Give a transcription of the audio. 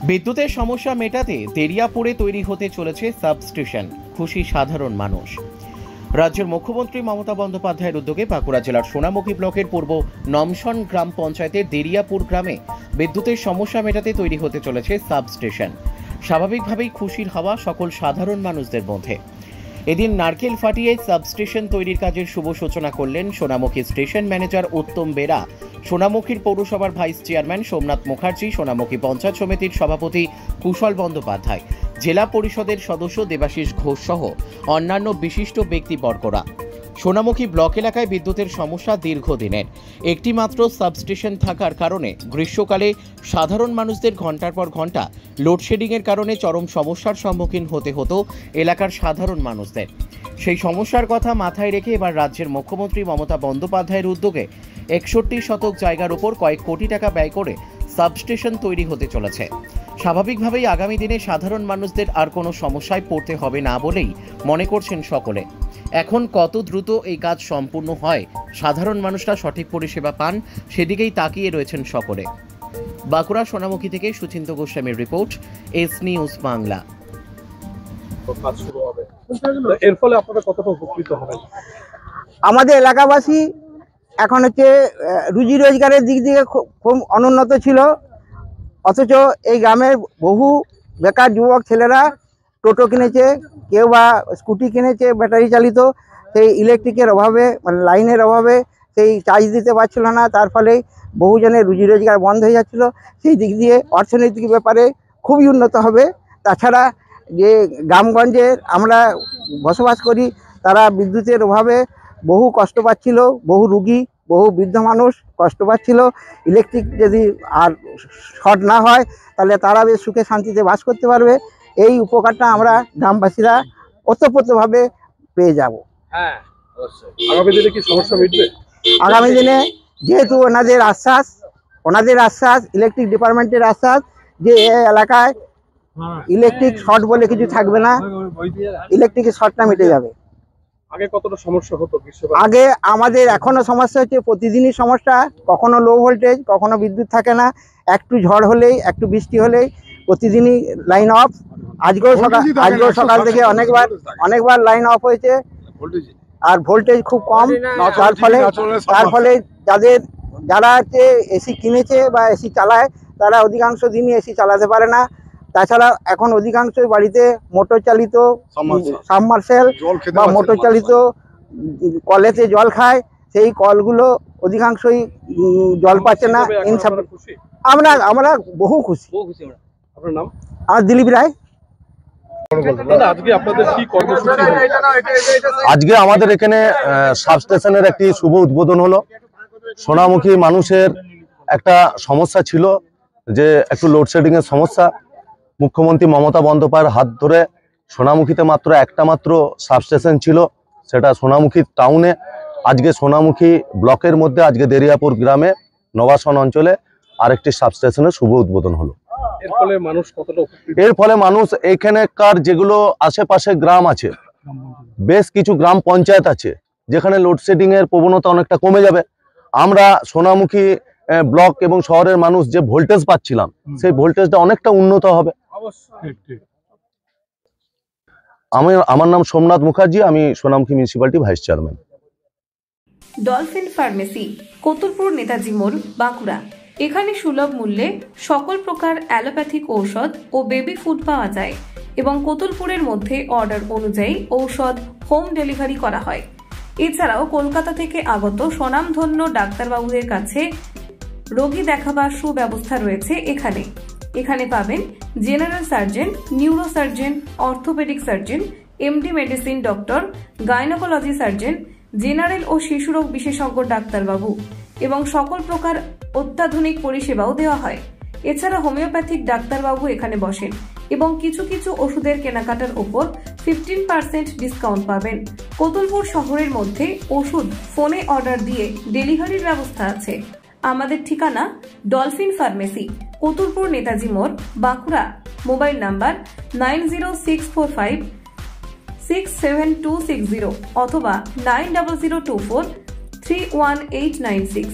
বিদ্যুতের সমস্যা মেটাতে দেরিয়াপুরে তৈরি হতে চলেছে সাবস্টেশন, খুশি সাধারণ মানুষ। রাজ্যের মুখ্যমন্ত্রী মমতা বন্দ্যোপাধ্যায়ের উদ্যোগে বাঁকুড়া জেলার সোনামুখী ব্লকের পূর্ব নমসন গ্রাম পঞ্চায়েতের দেরিয়াপুর গ্রামে বিদ্যুতের সমস্যা মেটাতে তৈরি হতে চলেছে সাবস্টেশন। স্বাভাবিকভাবেই খুশির হাওয়া সকল সাধারণ মানুষদের মধ্যে। এদিন নারকেল ফাটিয়ে সাবস্টেশন তৈরির কাজের শুভ সূচনা করলেন সোনামুখী স্টেশন ম্যানেজার উত্তম বেরা, সোনামুখীর পৌরসভার ভাইস চেয়ারম্যান সোমনাথ মুখার্জি, সোনামুখী পঞ্চায়েত সমিতির সভাপতি কুশল বন্দ্যোপাধ্যায়, জেলা পরিষদের সদস্য দেবাশিস ঘোষ সহ অন্যান্য বিশিষ্ট ব্যক্তিবর্গরা। সোনামুখী ব্লক এলাকায় বিদ্যুতের সমস্যা দীর্ঘদিনের। একটি মাত্র সাবস্টেশন থাকার কারণে গ্রীষ্মকালে সাধারণ মানুষদের ঘন্টার পর ঘন্টা লোডশেডিংয়ের কারণে চরম সমস্যার সম্মুখীন হতে হতো এলাকার সাধারণ মানুষদের। সেই সমস্যার কথা মাথায় রেখে এবার রাজ্যের মুখ্যমন্ত্রী মমতা বন্দ্যোপাধ্যায়ের উদ্যোগে 61 শতক জায়গার উপর কয়েক কোটি টাকা ব্যয় করে সাবস্টেশন তৈরি হতে চলেছে। স্বাভাবিকভাবেই আগামী দিনে সাধারণ মানুষদের আর কোনো সমস্যায় পড়তে হবে না বলেই মনে করছেন সকলে। এখন কত দ্রুত এই কাজ সম্পূর্ণ হয়, সাধারণ মানুষরা সঠিক পরিষেবা পান, সেদিকেই তাকিয়ে রয়েছেন সকলে। বাঁকুড়া সোনামুখী থেকে সুচিন্ত গোস্বামীর রিপোর্ট, এস নিউজ বাংলা। এর ফলে আপনারা কতটা উপকৃত হবেন? আমাদের এলাকাবাসী এখন রুজি রোজগারের দিক থেকে খুব অনুন্নত ছিল, অথচ এই গ্রামের বহু বেকার যুবক ছেলেরা টোটো কিনেছে, কেউ বা স্কুটি কিনেছে ব্যাটারি চালিত। সেই ইলেকট্রিকের অভাবে, মানে লাইনের অভাবে সেই চার্জ দিতে পারছিল না, তার ফলে বহুজনের রুজি রোজগার বন্ধ হয়ে যাচ্ছিল। সেই দিক দিয়ে অর্থনৈতিক ব্যাপারে খুবই উন্নত হবে। তাছাড়া যে গ্রামগঞ্জের আমরা বসবাস করি, তারা বিদ্যুতের অভাবে বহু কষ্ট পাচ্ছিল, বহু রুগী, বহু বৃদ্ধ মানুষ কষ্ট পাচ্ছিল। ইলেকট্রিক যদি আর শর্ট না হয় তাহলে তারা বেশ সুখে শান্তিতে বাস করতে পারবে। এই উপকারটা আমরা গ্রামবাসীরা ওতপ্রোতভাবে পেয়ে যাব। হ্যাঁ, আগামী দিনে কি সমস্যা মিটবে? আগামী দিনে যেহেতু ওনাদের আশ্বাস, ইলেকট্রিক ডিপার্টমেন্টের আশ্বাস যে এই এলাকায় ইলেকট্রিক শর্ট বলে কিছু থাকবে না, ইলেকট্রিকের শর্টটা মিটে যাবে। আগে কতটা সমস্যা হতো? আগে আমাদের এখনো সমস্যা হচ্ছে, প্রতিদিনই সমস্যা, কখনো লো ভোল্টেজ, কখনো বিদ্যুৎ থাকে না। একটু ঝড় হলেই, একটু বৃষ্টি হলেই প্রতিদিনই লাইন অফ। আজকেও সকাল থেকে অনেকবার লাইন অফ হয়েছে, আর ভোল্টেজ খুব কম। তার ফলে যারা এসি কিনেছে বা এসি চালায়, তারা অধিকাংশ দিনই এসি চালাতে পারে না। তাছাড়া এখন অধিকাংশ বাড়িতে মোটর চালিত সাবমার্সেল বা মোটর চালিত কলেতে জল খায়, সেই কলগুলো অধিকাংশই জল পাচ্ছে না। আমরা বহু খুশি। আপনার নাম? আমার দিলীপ রায়। আজকে আমাদের এখানে সাবস্টেশনের একটি শুভ উদ্বোধন হলো। সোনামুখী মানুষের একটা সমস্যা ছিল যে একটু লোডশেডিং এর সমস্যা। মুখ্যমন্ত্রী মমতা বন্দ্যোপাধ্যায়ের হাত ধরে সোনামুখীতে মাত্র একটা মাত্র সাবস্টেশন ছিল, সেটা সোনামুখী টাউনে। আজকে সোনামুখী ব্লকের মধ্যে আজকে দেরিয়াপুর গ্রামে নবাসন অঞ্চলে আরেকটি সাবস্টেশনের শুভ উদ্বোধন হলো। এর ফলে মানুষ এখানকার যেগুলো আশেপাশে গ্রাম আছে, বেশ কিছু গ্রাম পঞ্চায়েত আছে যেখানে লোডশেডিং এর প্রবণতা অনেকটা কমে যাবে। আমরা সোনামুখী ব্লক এবং শহরের মানুষ যে ভোল্টেজ পাচ্ছিলাম, সেই ভোল্টেজটা অনেকটা উন্নত হবে। আমার নাম সোমনাথ মুখার্জি, আমি Sonamukhi municipality vice chairman. Dolphin pharmacy, Kotulpur, Netaji মোড়, বাঁকুড়া। এখানে সুলভ মূল্যে সকল প্রকার অ্যালোপ্যাথিক ঔষধ ও বেবি ফুড পাওয়া যায় এবং কতুলপুরের মধ্যে অর্ডার অনুযায়ী ঔষধ হোম ডেলিভারি করা হয়। এছাড়াও কলকাতা থেকে আগত স্বনামধন্য ডাক্তারবাবুদের কাছে রোগী দেখাবার সুব্যবস্থা রয়েছে। এখানে পাবেন general surgeon, neuro surgeon, orthopaedic surgeon, MD medicine doctor, gynaecology surgeon, general ও শিশুরোগ বিশেষজ্ঞ ডাক্তারবাবু এবং সকল প্রকার অত্যাধুনিক পরিষেবাও দেওয়া হয়। এছাড়া হোমিওপ্যাথিক ডাক্তারবাবু এখানে বসেন এবং কিছু ওষুধের কেনাকাটার ওপর 15% ডিসকাউন্ট পাবেন। কতুলপুর শহরের মধ্যে ওষুধ ফোনে অর্ডার দিয়ে ডেলিভারির ব্যবস্থা আছে। আমাদের ঠিকানা ডলফিন ফার্মেসি, কতুলপুর, নেতাজি মোড়, বাঁকুড়া। মোবাইল নাম্বার 9065567260 অথবা 9002431896।